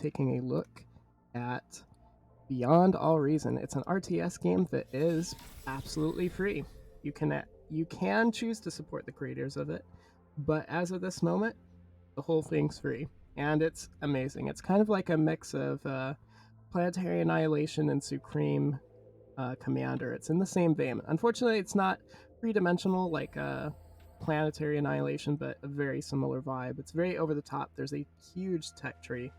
taking a look at Beyond All Reason. It's an RTS game that is absolutely free. You can choose to support the creators of it, but as of this moment, the whole thing's free, and it's amazing. It's kind of like a mix of Planetary Annihilation and Supreme Commander. It's in the same vein. Unfortunately, it's not three-dimensional like Planetary Annihilation, but a very similar vibe. It's very over the top. There's a huge tech tree,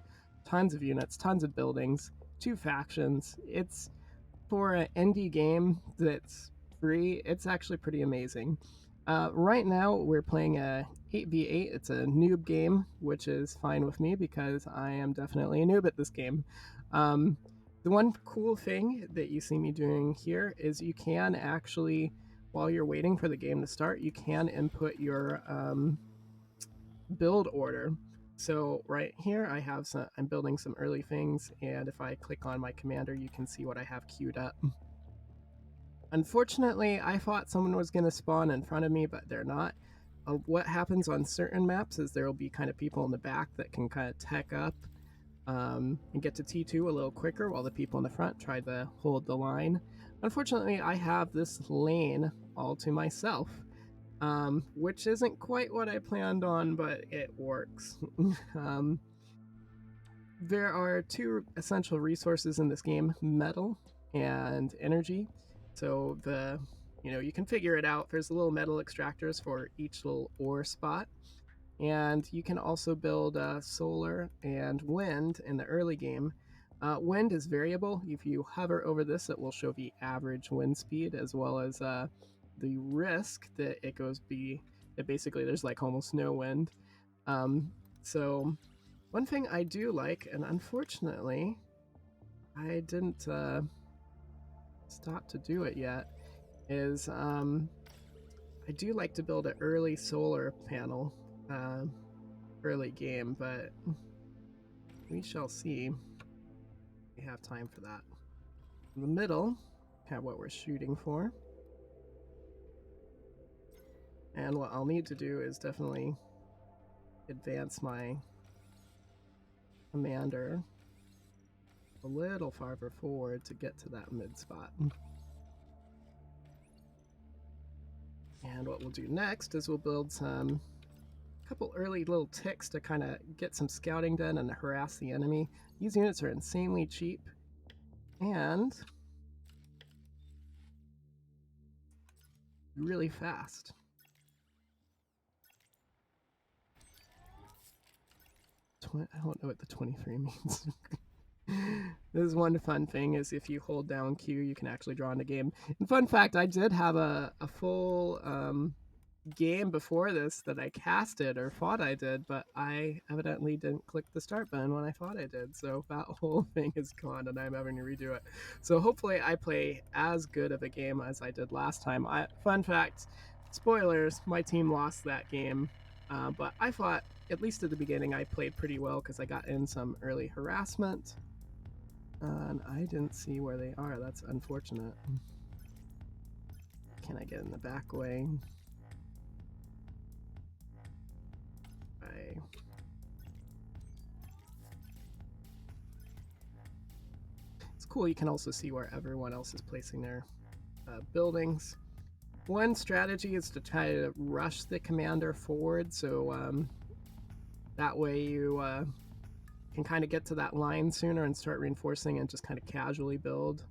tons of units, tons of buildings, two factions. It's for an indie game that's free. It's actually pretty amazing. Right now, we're playing a 8v8. It's a noob game, which is fine with me because I am definitely a noob at this game. The one cool thing that you see me doing here is you can actually, while you're waiting for the game to start, you can input your build order. So right here I'm building some early things, and if I click on my commander, you can see what I have queued up. Unfortunately, I thought someone was going to spawn in front of me, but they're not. What happens on certain maps is there will be kind of people in the back that can kind of tech up and get to T2 a little quicker while the people in the front try to hold the line. Unfortunately, I have this lane all to myself, which isn't quite what I planned on, but it works. There are two essential resources in this game, metal and energy. So you can figure it out. There's little metal extractors for each little ore spot. And you can also build solar and wind in the early game. Wind is variable. If you hover over this, it will show the average wind speed as well as the risk that that basically there's like almost no wind. So one thing I do like, and unfortunately I didn't stop to do it yet, is I do like to build an early solar panel early game, but we shall see. We have time for that. In the middle, have what we're shooting for. And what I'll need to do is definitely advance my commander a little farther forward to get to that mid spot. And what we'll do next is we'll build some couple early little ticks to kind of get some scouting done and harass the enemy. These units are insanely cheap and really fast. I don't know what the 23 means. This is one fun thing is if you hold down Q, you can actually draw in the game. And fun fact, I did have a full game before this that I casted or thought I did, but I evidently didn't click the start button when I thought I did. So that whole thing is gone and I'm having to redo it. So hopefully I play as good of a game as I did last time. Fun fact, spoilers, my team lost that game. But I thought, at least at the beginning, I played pretty well because I got in some early harassment. And I didn't see where they are. That's unfortunate. Can I get in the back way? It's cool. You can also see where everyone else is placing their buildings. One strategy is to try to rush the commander forward, so that way you can kind of get to that line sooner and start reinforcing and just kind of casually build.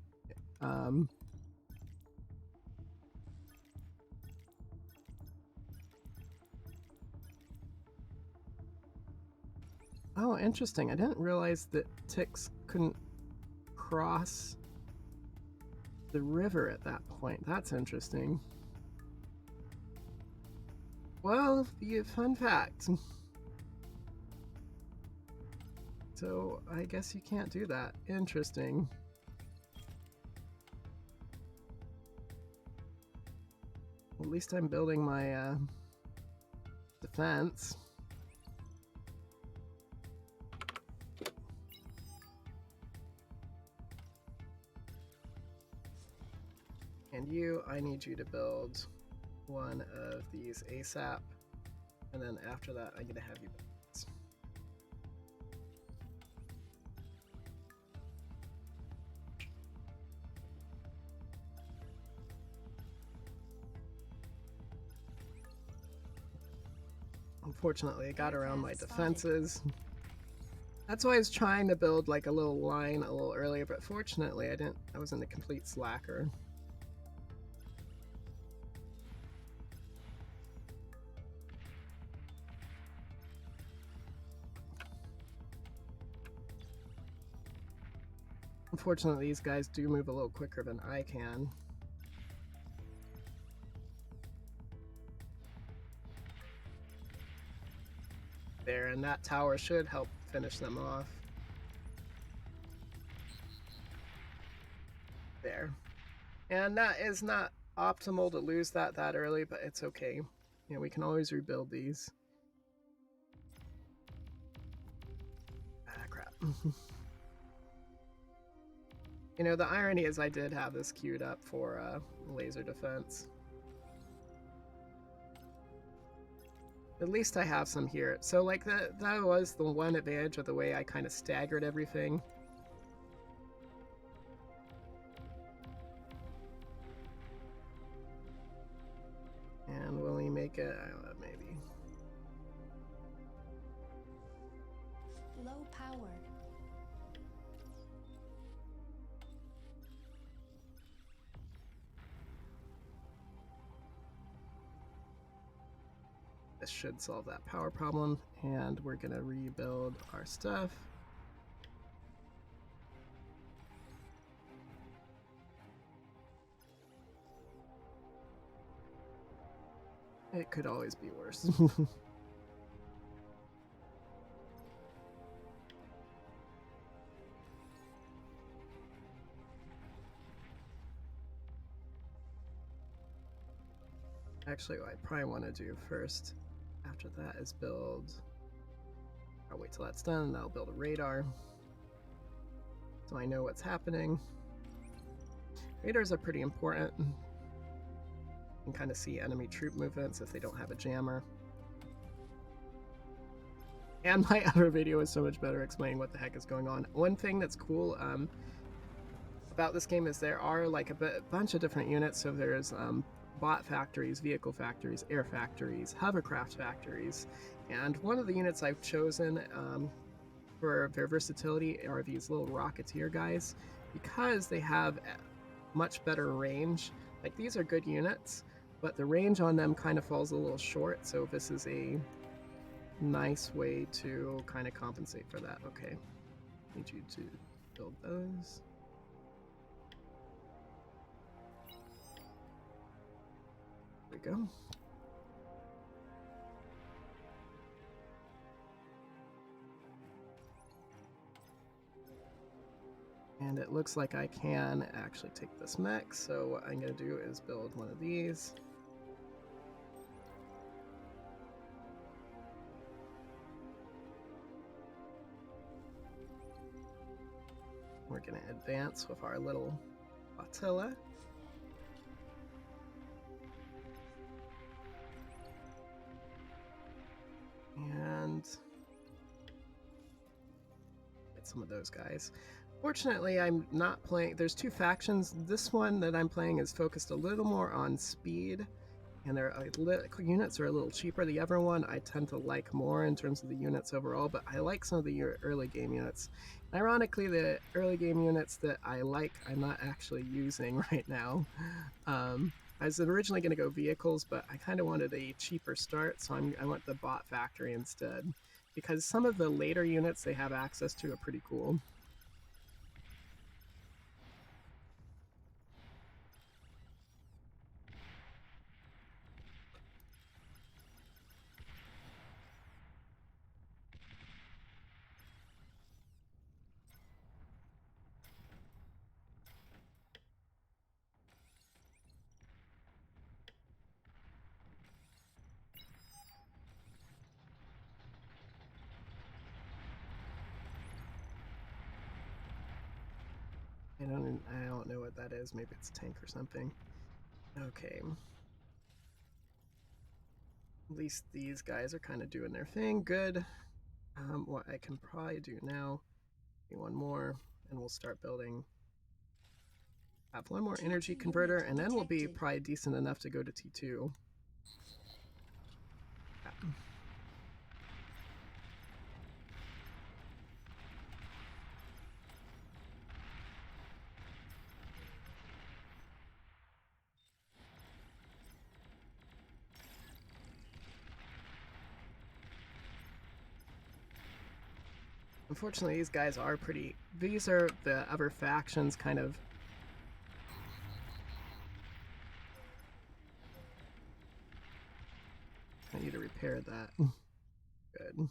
Oh, interesting. I didn't realize that ticks couldn't cross the river at that point. That's interesting. Well, fun fact. So I guess you can't do that. Interesting. At least I'm building my defense. And I need you to build one of these ASAP. And then after that, I'm going to have you build this. Fortunately, I got around my defenses. That's why I was trying to build like a little line a little earlier, but fortunately I wasn't a complete slacker. Unfortunately, these guys do move a little quicker than I can. There, and that tower should help finish them off. There. And that is not optimal to lose that early, but it's okay. You know, we can always rebuild these. Ah, crap. You know, the irony is I did have this queued up for laser defense. At least I have some here. So, like, that was the one advantage of the way I kind of staggered everything. And will he make it? I don't know, maybe. Low powered. This should solve that power problem, and we're gonna rebuild our stuff. It could always be worse. Actually, what I probably want to do first after that is build. I'll wait till that's done, and I'll build a radar so I know what's happening. Radars are pretty important. You can kind of see enemy troop movements if they don't have a jammer. And my other video is so much better explaining what the heck is going on. One thing that's cool about this game is there are like a bunch of different units. So there's bot factories, vehicle factories, air factories, hovercraft factories. And one of the units I've chosen for their versatility are these little Rocketeer guys, because they have much better range. Like, these are good units, but the range on them kind of falls a little short, so this is a nice way to kind of compensate for that. Okay, need you to build those. There we go. And it looks like I can actually take this mech, so what I'm going to do is build one of these. We're going to advance with our little flotilla. And get some of those guys. Fortunately, I'm not playing. There's two factions. This one that I'm playing is focused a little more on speed, and their units are a little cheaper. The other one I tend to like more in terms of the units overall, but I like some of the early game units. Ironically, the early game units that I like, I'm not actually using right now. I was originally going to go vehicles, but I kind of wanted a cheaper start, so I went the bot factory instead, because some of the later units they have access to are pretty cool. I don't know what that is. Maybe it's a tank or something. Okay. At least these guys are kind of doing their thing. Good. What I can probably do now, one more, and we'll start building. Have one more energy converter, and then we'll be probably decent enough to go to T2. Yeah. Unfortunately, these guys are pretty... These are the other factions kind of... I need to repair that. Good.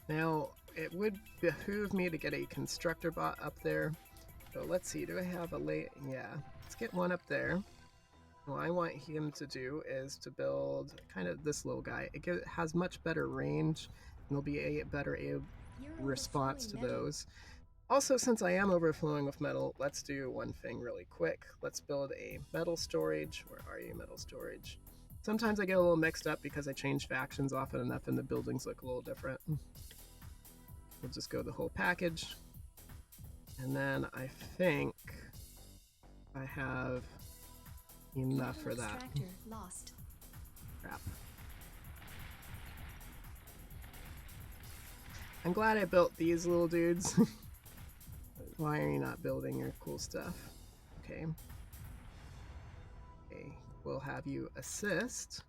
Now, it would behoove me to get a constructor bot up there. So let's see, do I have a late... Yeah, let's get one up there. What I want him to do is to build kind of this little guy. It has much better range, and there'll be a better response to those. Also, since I am overflowing with metal, let's do one thing really quick. Let's build a metal storage. Where are you, metal storage? Sometimes I get a little mixed up because I change factions often enough and the buildings look a little different. We'll just go the whole package. And then I think I have enough for that. Lost. Crap. I'm glad I built these little dudes. Why are you not building your cool stuff? Okay. Okay, we'll have you assist.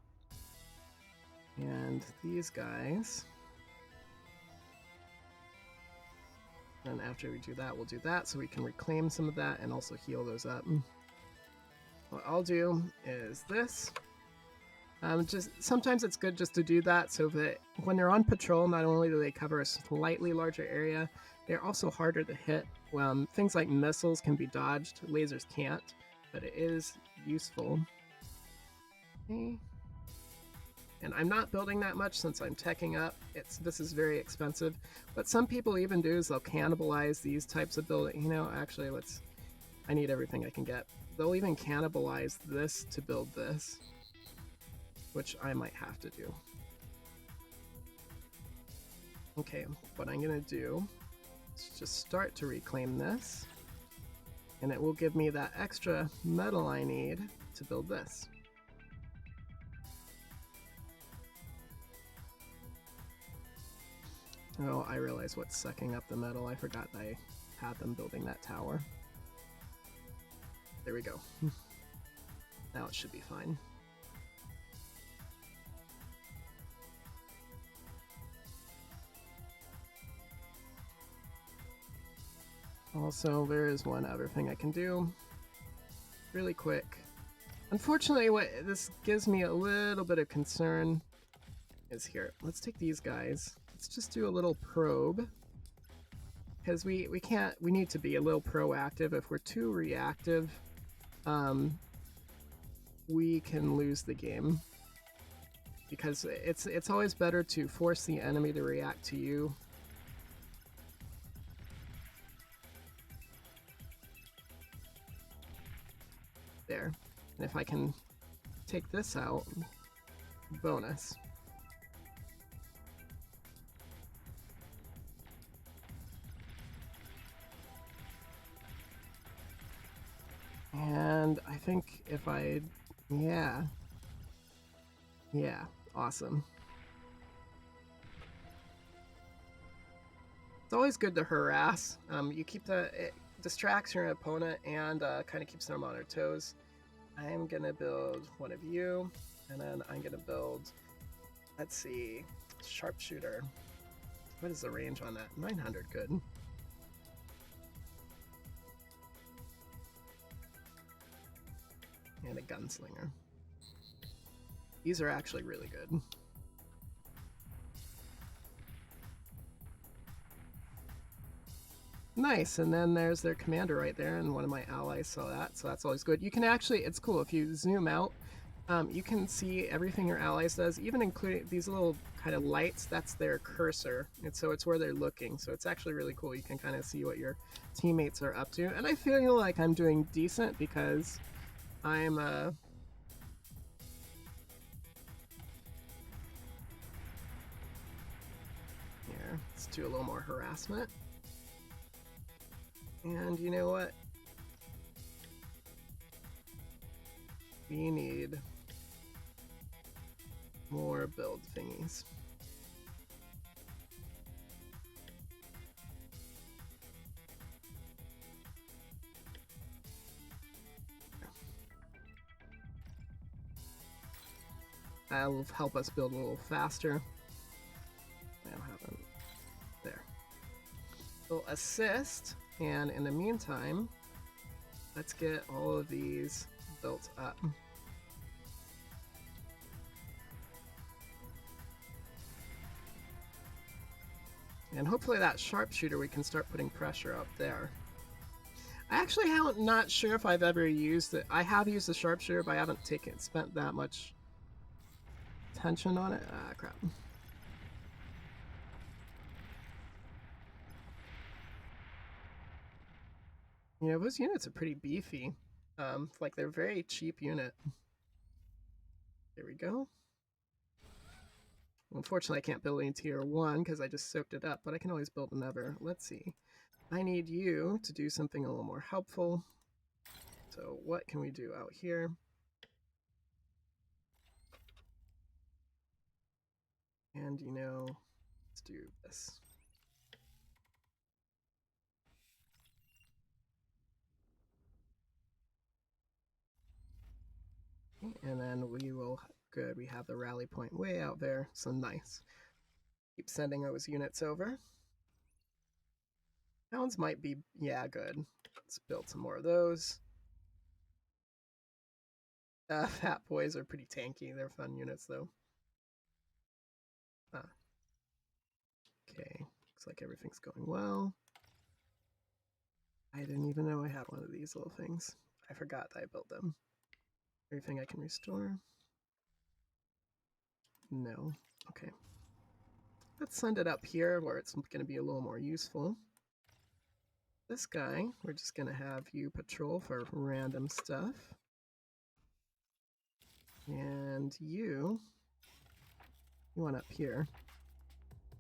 And these guys. And after we do that, we'll do that so we can reclaim some of that and also heal those up. What I'll do is this. Just sometimes it's good just to do that so that when they're on patrol, not only do they cover a slightly larger area, they're also harder to hit. Things like missiles can be dodged, lasers can't, but it is useful. Okay. And I'm not building that much since I'm teching up. This is very expensive. What some people even do is they'll cannibalize these types of building. You know, actually, I need everything I can get. They'll even cannibalize this to build this, which I might have to do. Okay, what I'm gonna do is just start to reclaim this, and it will give me that extra metal I need to build this. Oh, I realize what's sucking up the metal. I forgot I had them building that tower. There we go. Now it should be fine. Also, there is one other thing I can do really quick. Unfortunately, what this gives me a little bit of concern is here. Let's take these guys. Let's just do a little probe. Because we need to be a little proactive. If we're too reactive, we can lose the game. Because it's always better to force the enemy to react to you. There. And if I can take this out, bonus. And I think if I... Yeah, awesome. It's always good to harass. You keep it distracts your opponent and kind of keeps them on their toes. I'm gonna build one of you, and then I'm gonna build, let's see, sharpshooter. What is the range on that? 900, good. And a gunslinger. These are actually really good. Nice, and then there's their commander right there, and one of my allies saw that, so that's always good. You can actually, it's cool, if you zoom out, you can see everything your allies does, even including these little kind of lights, that's their cursor, and so it's where they're looking, so it's actually really cool. You can kind of see what your teammates are up to, and I feel like I'm doing decent because I'm, here, let's do a little more harassment. And you know what? We need more build thingies. That'll help us build a little faster. I haven't. There. We'll assist, and in the meantime, let's get all of these built up. And hopefully that sharpshooter, we can start putting pressure up there. I actually not sure if I've ever used it. I have used the sharpshooter, but I haven't spent that much attention on it. Ah, crap. You know, those units are pretty beefy. Like they're a very cheap unit. There we go. Unfortunately, I can't build any tier 1 because I just soaked it up, but I can always build another. Let's see. I need you to do something a little more helpful. So what can we do out here? And, you know, let's do this. And then we will, good, we have the rally point way out there, so nice. Keep sending those units over. Hounds might be, yeah, good. Let's build some more of those. Fat boys are pretty tanky. They're fun units, though. Ah. Okay, looks like everything's going well. I didn't even know I had one of these little things. I forgot that I built them. Everything I can restore? No. Okay. Let's send it up here where it's going to be a little more useful. This guy, we're just going to have you patrol for random stuff. And you want up here.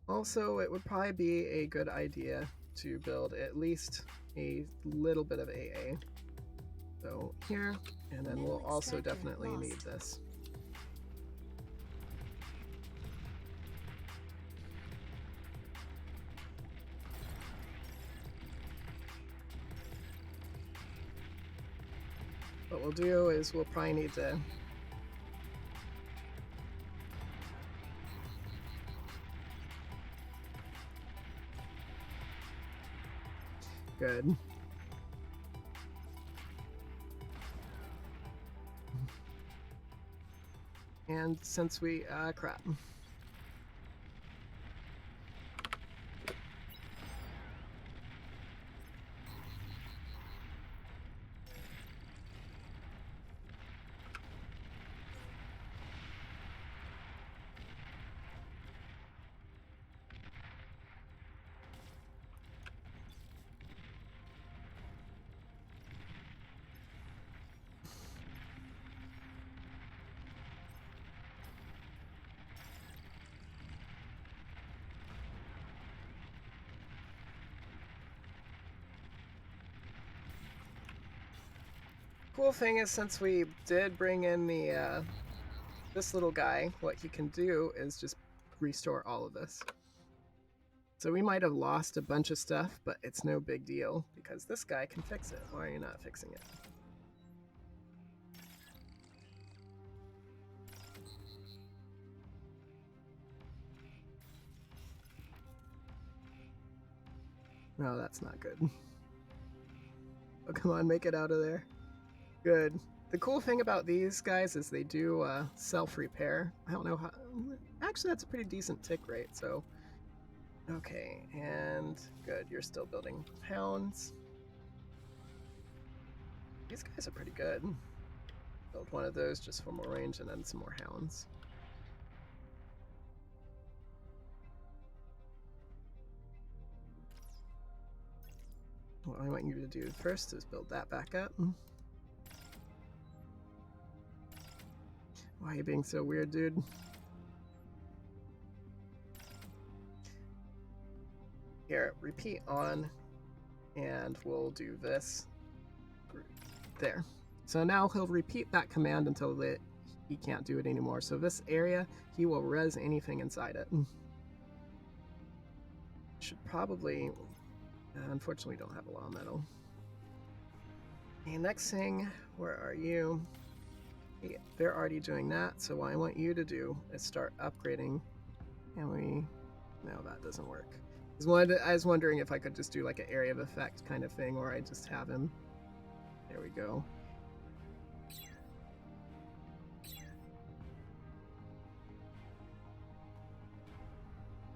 Also, it would probably be a good idea to build at least a little bit of AA. So here, and then we'll also definitely need this. What we'll do is we'll probably need to good. And since we crap. Cool thing is, since we did bring in the this little guy, what he can do is just restore all of this. So we might have lost a bunch of stuff, but it's no big deal because this guy can fix it. Why are you not fixing it? No, that's not good. Oh, come on, make it out of there. Good. The cool thing about these guys is they do self-repair. I don't know how... Actually, that's a pretty decent tick rate, so... Okay, and good, you're still building hounds. These guys are pretty good. Build one of those just for more range and then some more hounds. What I want you to do first is build that back up. Why are you being so weird, dude? Here, repeat on, and we'll do this. There. So now he'll repeat that command until he can't do it anymore. So this area, he will res anything inside it. Should probably... unfortunately, we don't have a law metal. Okay, next thing, where are you? Okay, they're already doing that, so what I want you to do is start upgrading. And we... No, that doesn't work. I was wondering if I could just do like an area of effect kind of thing, or I just have him. There we go.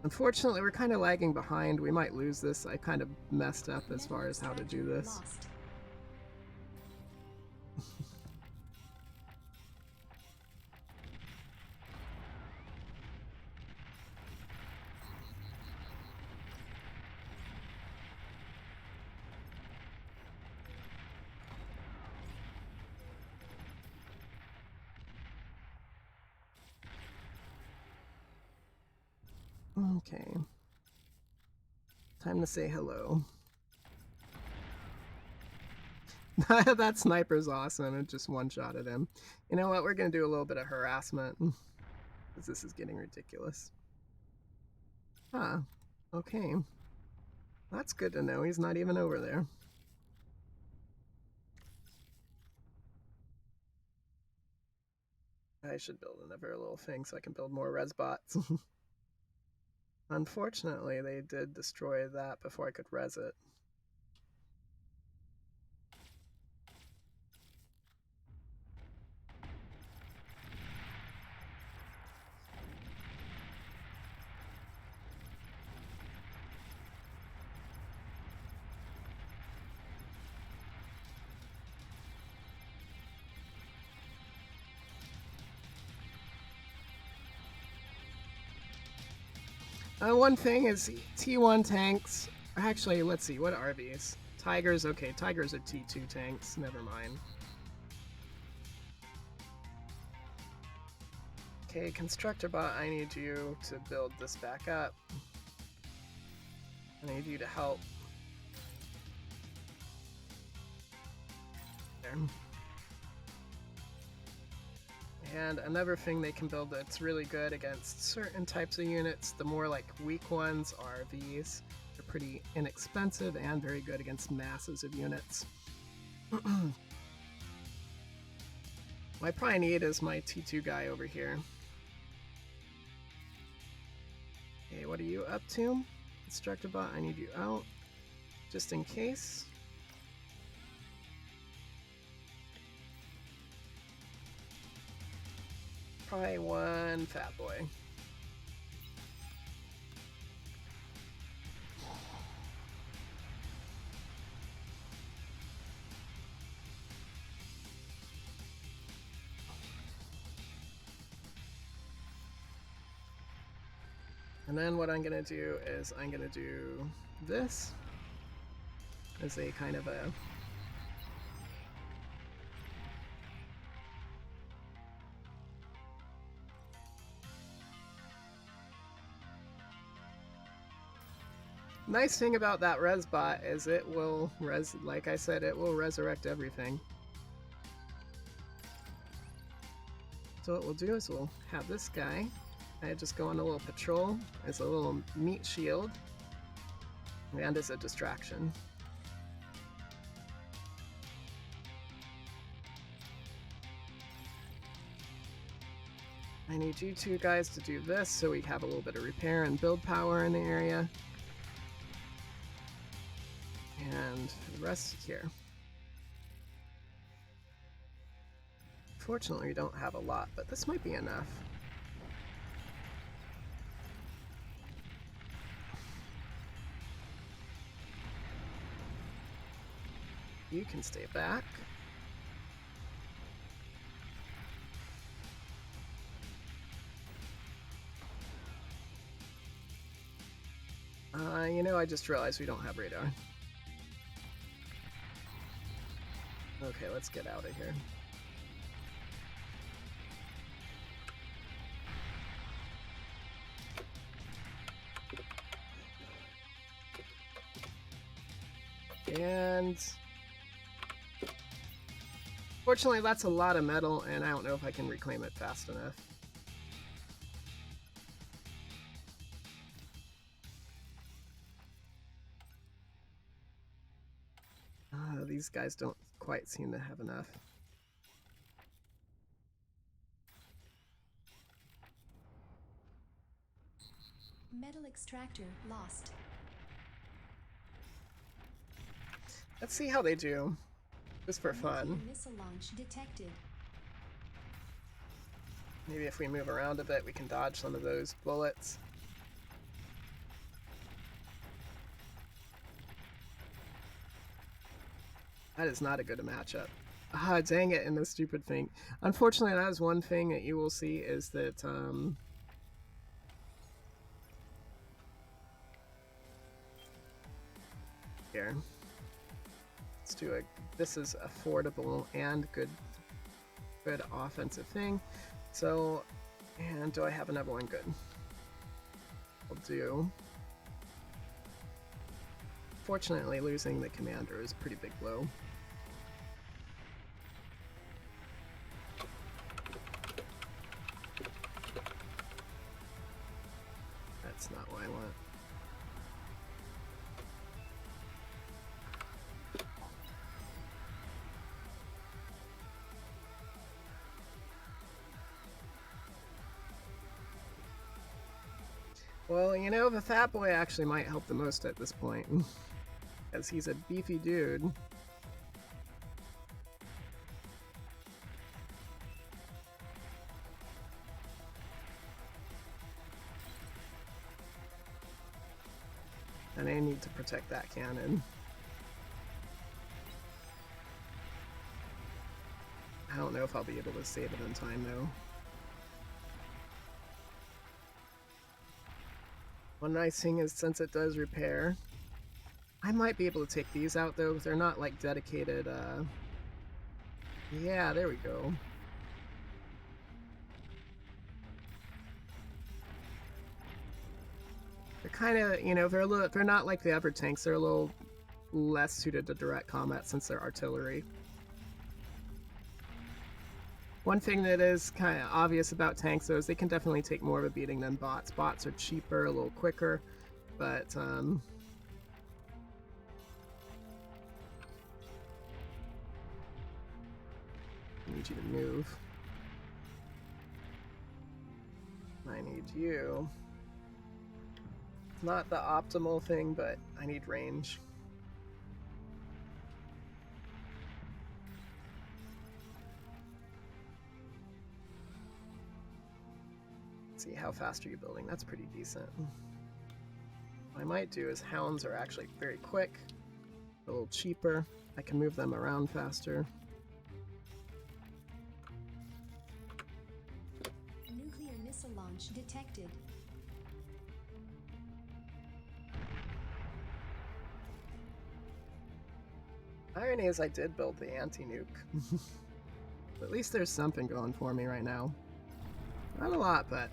Unfortunately, we're kind of lagging behind. We might lose this. I kind of messed up as far as how to do this. Okay. Time to say hello. That sniper's awesome. It just one-shotted him. You know what? We're going to do a little bit of harassment. Because this is getting ridiculous. Huh. Okay. That's good to know. He's not even over there. I should build another little thing so I can build more res bots. Unfortunately, they did destroy that before I could res it. One thing is T1 tanks. Actually, let's see. What are these? Tigers. Okay, Tigers are T2 tanks. Never mind. Okay, Constructor Bot, I need you to build this back up. I need you to help. There. And another thing they can build that's really good against certain types of units, the more like weak ones, are these. They're pretty inexpensive and very good against masses of units. What I probably need is my T2 guy over here. Okay, what are you up to? Constructor Bot, I need you out. Just in case. Probably one fat boy. And then what I'm going to do is I'm going to do this as a kind of a... Nice thing about that res bot is it will like I said, it will resurrect everything. So what we'll do is we'll have this guy. I just go on a little patrol as a little meat shield and as a distraction. I need you two guys to do this so we have a little bit of repair and build power in the area. And the rest here. Fortunately, we don't have a lot, but this might be enough. You can stay back. You know, I just realized we don't have radar. Okay, let's get out of here. And fortunately, that's a lot of metal, and I don't know if I can reclaim it fast enough. These guys don't quite seem to have enough. Metal extractor lost. Let's see how they do. Just for Nuclear fun. missile launch detected. Maybe if we move around a bit, we can dodge some of those bullets. That is not a good matchup. Ah, dang it, and the stupid thing. Unfortunately, that is one thing that you will see is that, here. Let's do a, this is affordable and good offensive thing. So, and do I have another one? Good. I'll do. Fortunately, losing the commander is a pretty big blow. That's not what I want. Well, you know, the fat boy actually might help the most at this point. Because he's a beefy dude. And I need to protect that cannon. I don't know if I'll be able to save it in time, though. One nice thing is, since it does repair, I might be able to take these out, though, because they're not, like, dedicated, Yeah, there we go. They're kind of, you know, they're not like the other tanks. They're a little less suited to direct combat since they're artillery. One thing that is kind of obvious about tanks, though, is they can definitely take more of a beating than bots. Bots are cheaper, a little quicker, but I need you to move. I need you. It's not the optimal thing, but I need range. Let's see, how fast are you building? That's pretty decent. What I might do is hounds are actually very quick, a little cheaper. I can move them around faster. Nuclear missile launch detected. Irony is I did build the anti-nuke. At least there's something going for me right now. Not a lot, but...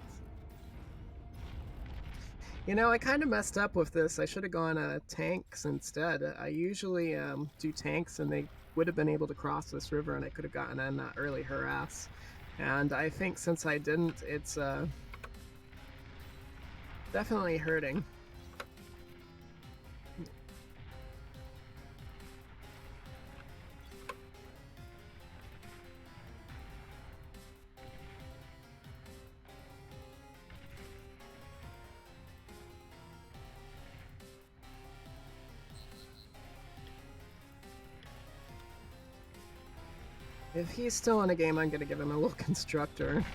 You know, I kind of messed up with this. I should have gone tanks instead. I usually do tanks, and they would have been able to cross this river, and I could have gotten in that early harass. And I think since I didn't, it's definitely hurting. If he's still in a game, I'm going to give him a little constructor.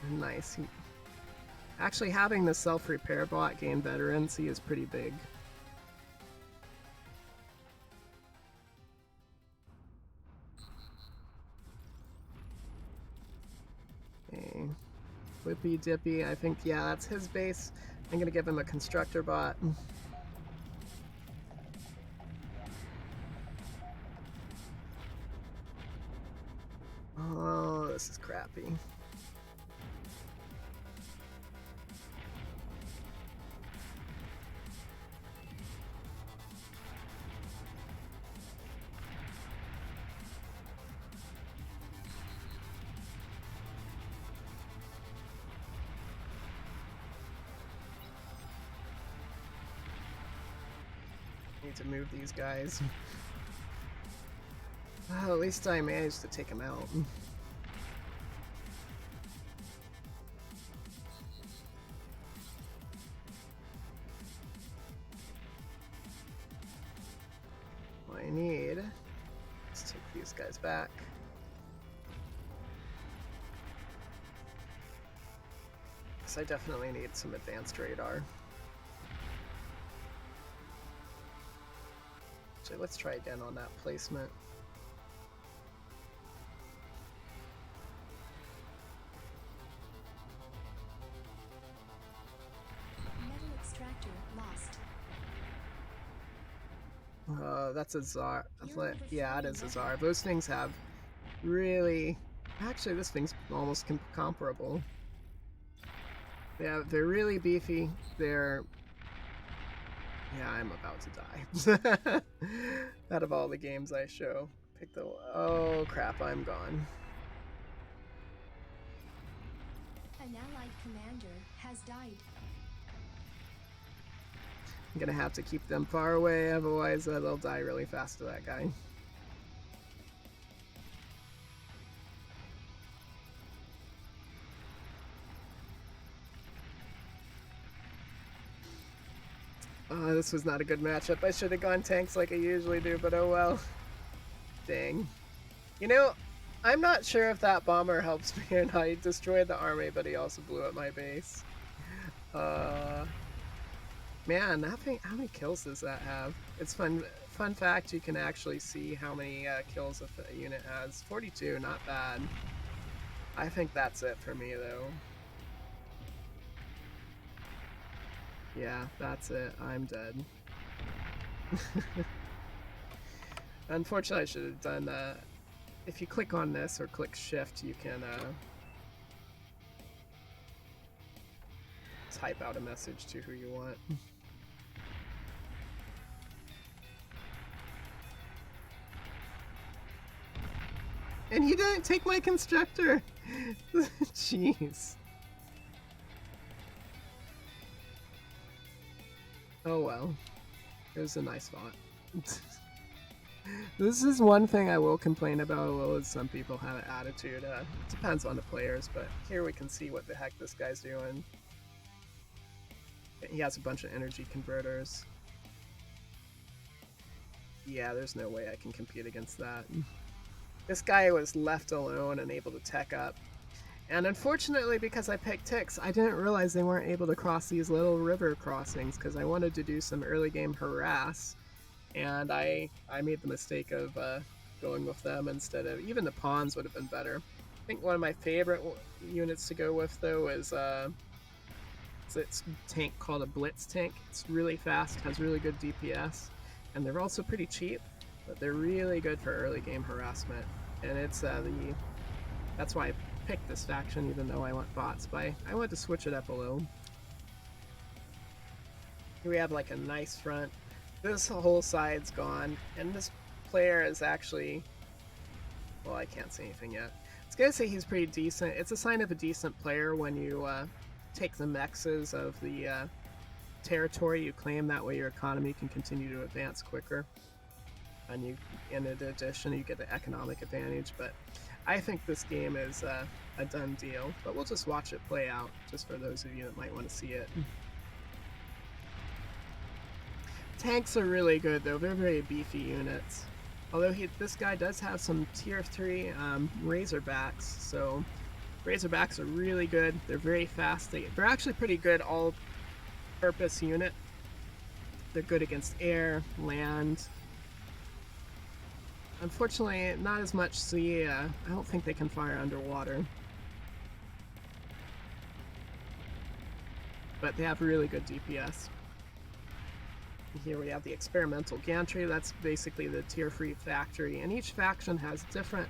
Nice. Actually, having the self-repair bot gain veterancy is pretty big. Okay. Whippy Dippy, I think, yeah, that's his base. I'm going to give him a constructor bot. Oh, this is crappy. Need to move these guys. Well, at least I managed to take him out. What I need is take these guys back. Because I definitely need some advanced radar. Actually, let's try again on that placement. Metal extractor lost. That's a Czar. Yeah, it is a Czar. Those things have really... Actually, this thing's almost comparable. Yeah, they're really beefy. They're... Yeah, I'm about to die. Out of all the games I show, pick the... Oh, crap, I'm gone. An allied commander has died. I'm gonna have to keep them far away, otherwise they'll die really fast to that guy. This was not a good matchup. I should have gone tanks like I usually do, but oh well. Dang. You know, I'm not sure if that bomber helps me or not. He destroyed the army, but he also blew up my base. Man, how many kills does that have? It's fun fact, you can actually see how many kills a unit has. 42, not bad. I think that's it for me, though. Yeah, that's it. I'm dead. Unfortunately, I should have done that. If you click on this or click shift, you can type out a message to who you want. And he didn't take my constructor! Jeez. Oh well. It was a nice fought. This is one thing I will complain about a little, is some people have an attitude. It depends on the players, but here we can see what the heck this guy's doing. He has a bunch of energy converters. Yeah, there's no way I can compete against that. This guy was left alone and able to tech up. And unfortunately, because I picked ticks, I didn't realize they weren't able to cross these little river crossings, because I wanted to do some early game harass. And I made the mistake of going with them instead of... Even the pawns would have been better. I think one of my favorite units to go with, though, is it's a tank called a Blitz tank. It's really fast, has really good DPS, and they're also pretty cheap, but they're really good for early game harassment. And it's that's why I picked this faction, even though I want bots. But I want to switch it up a little. Here we have like a nice front. This whole side's gone, and this player is actually... Well, I can't say anything yet. I was gonna say he's pretty decent. It's a sign of a decent player when you take the mexes of the territory you claim. That way your economy can continue to advance quicker. And you, in addition, you get the economic advantage. But I think this game is a done deal. But we'll just watch it play out, just for those of you that might want to see it. Tanks are really good, though. They're very beefy units. Although this guy does have some tier 3 Razorbacks, so Razorbacks are really good. They're very fast. They're actually pretty good all-purpose unit. They're good against air, land. Unfortunately, not as much sea. I don't think they can fire underwater. But they have really good DPS. Here we have the experimental gantry. That's basically the tier 3 factory, and each faction has different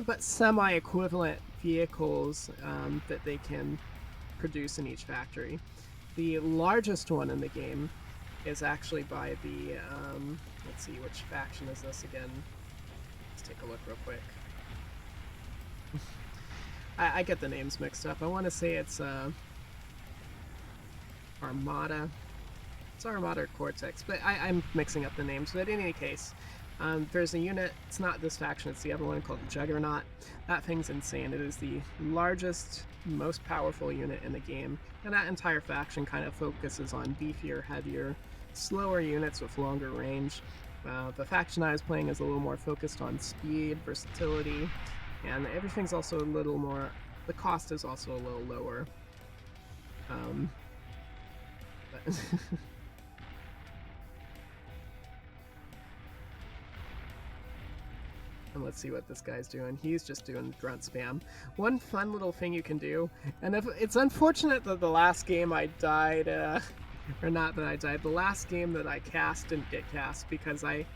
but semi-equivalent vehicles that they can produce in each factory. The largest one in the game is actually by the let's see, which faction is this again? Let's take a look real quick. I get the names mixed up. I want to say it's Armada. It's Armada or Cortex, but I'm mixing up the names. But in any case, there's a unit, it's not this faction, it's the other one called the Juggernaut. That thing's insane. It is the largest, most powerful unit in the game, and that entire faction kind of focuses on beefier, heavier, slower units with longer range. The faction I was playing is a little more focused on speed, versatility, and everything's also a little more, the cost is also a little lower. But and let's see what this guy's doing. He's just doing grunt spam. One fun little thing you can do, and if it's unfortunate that the last game I died, or not that I died, the last game that I cast didn't get cast because I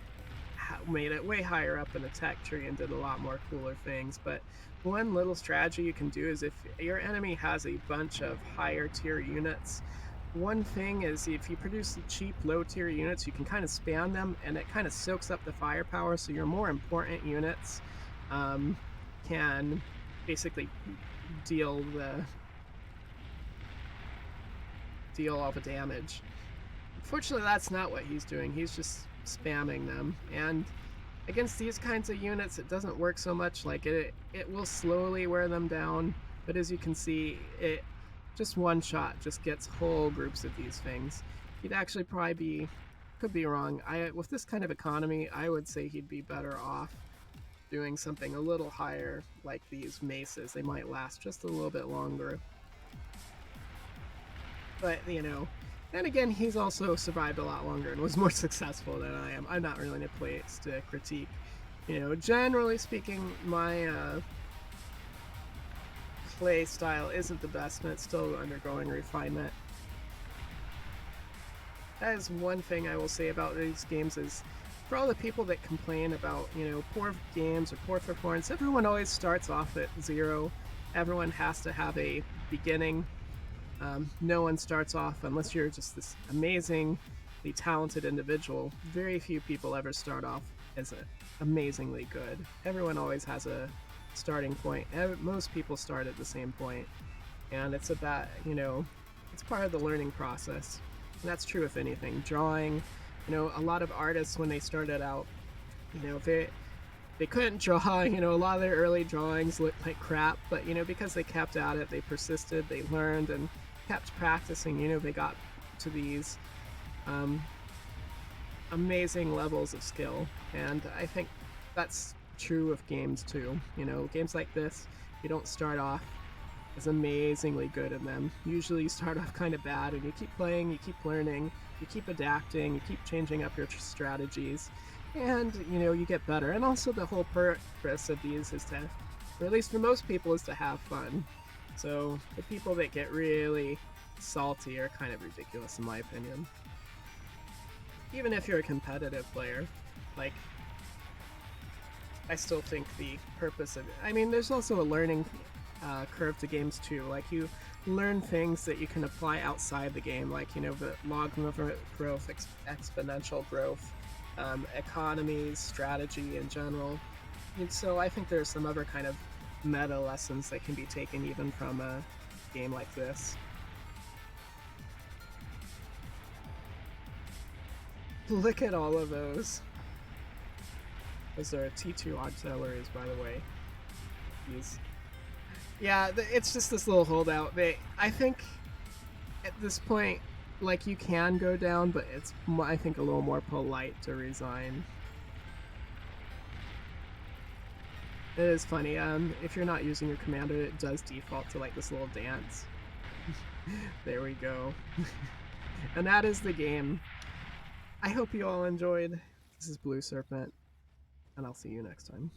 made it way higher up in the tech tree and did a lot more cooler things. But one little strategy you can do is if your enemy has a bunch of higher tier units, one thing is if you produce cheap low tier units, you can kind of spam them and it kind of soaks up the firepower, so your more important units can basically deal all the damage. Unfortunately, that's not what he's doing. He's just spamming them, and against these kinds of units it doesn't work so much. Like it will slowly wear them down, but as you can see, it just one shot just gets whole groups of these things. He'd actually probably be, could be wrong, with this kind of economy I would say he'd be better off doing something a little higher, like these maces. They might last just a little bit longer. But you know, and again, he's also survived a lot longer and was more successful than I am. I'm not really in a place to critique. You know, generally speaking, my play style isn't the best, and it's still undergoing refinement. That is one thing I will say about these games is, for all the people that complain about, you know, poor games or poor performance, everyone always starts off at 0. Everyone has to have a beginning. No one starts off, unless you're just this amazingly talented individual, very few people ever start off as amazingly good. Everyone always has a starting point. Most people start at the same point, and it's about, you know, it's part of the learning process. And that's true with anything. Drawing, you know, a lot of artists when they started out, you know, they couldn't draw. You know, a lot of their early drawings looked like crap, but you know, because they kept at it, they persisted, they learned, and kept practicing, you know, they got to these amazing levels of skill. And I think that's true of games too. You know, games like this, you don't start off as amazingly good in them. Usually you start off kind of bad, and you keep playing, you keep learning, you keep adapting, you keep changing up your strategies, and you know, you get better. And also the whole purpose of these is to, or at least for most people, is to have fun. So the people that get really salty are kind of ridiculous in my opinion. Even if you're a competitive player, like, I still think the purpose of it, I mean, there's also a learning curve to games too. Like, you learn things that you can apply outside the game, like, you know, the logarithm growth, exponential growth, economies, strategy in general. And so I think there's some other kind of meta lessons that can be taken even from a game like this. Look at all of those. Those are T2 auxiliaries, by the way. These, yeah, it's just this little holdout. I think at this point, like, you can go down, but it's, I think, a little more polite to resign. It is funny. If you're not using your commander, it does default to like this little dance. There we go. And that is the game. I hope you all enjoyed. This is Blue Serpent, and I'll see you next time.